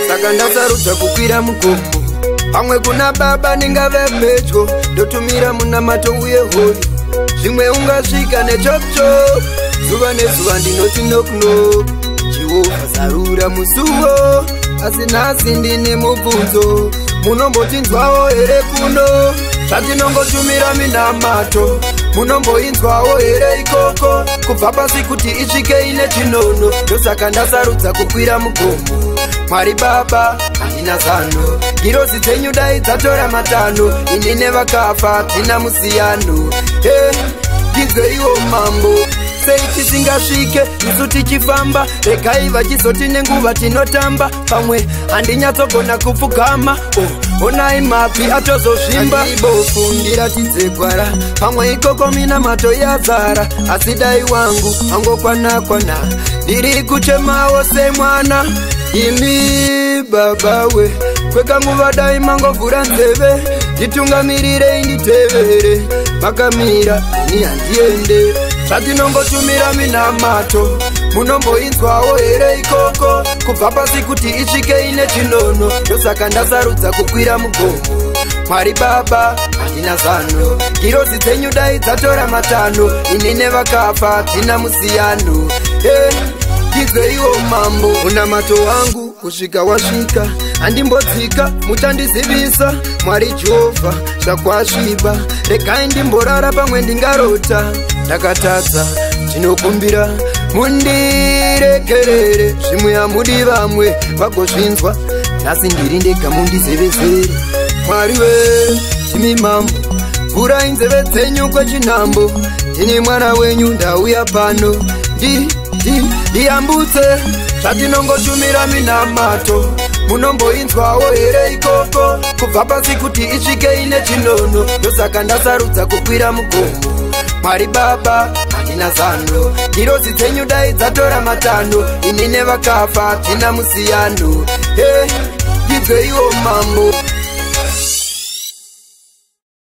Saka ndasarudza kukwira mugomo pamwe kuna baba ningave pedyo ndotumira munamato uye hoyo zvimwe ungasvika nechopcho zuva nezuva ndinoti nokunoku Jehovha zarura musuwo asi nhasi ndine mubvunzo munombotinzwawo here kuno zvatinongotumira minamato munomboinzwawo here ikoko kubva pasi kuti isvike ine chinono ndosaka ndasarudza kukwira mugomo Mwari baba handina zano girozi dzenyu dai dzatora matano inine vakafa tina musiyano ndinzwe iwo mambo sei tisingasvike isu tichifamba regai vachizoti nenguva tinotamba pamwe handinyatsogona kupfugama onai mapi atozozvimba ibofu ndiratidze gwara pamwe ikoko minamato yazara asi dai wangu angokwana-kwana ndiri kuchemawo semwana imi baba we kwekanguva dai mangovhura nzeve nditungamirire inditevere makamira ini handiende zvatinongotumira minamato munomboinzwawo here ikoko kubva pasi kuti isvike ine chinono ndosaka ndasarudza kukwira mugomo Mwari baba handina zano girozi dzenyu dai dzatora matano inine vakafa tina musiyano ndinzwe iwo mambo munamato wangu kusvika wasvika handimbodzika muchandizivisa Mwari Jehovha zvakwasviba regai ndimborara pamwe ndingarota ndakatadza ndinokumbira mundirekerere zvimwe hamudi vamwe vagozvinzwa nhasi ndiri ndega mundizevezere Mwari we timi mambo vurai nzeve dzenyu kwechinhambo ndini mwana wenyu ndauya pano ndiyambutse zvatinongotumira minamato munomboinzwawo here ikoko kubva pasi kuti isvike ine chinono ndosaka ndasarudza kukwira mugomo Mwari baba handina zano girozi dzenyu dai dzatora matano inine vakafa tina musiyano ndinzwe iwo mambo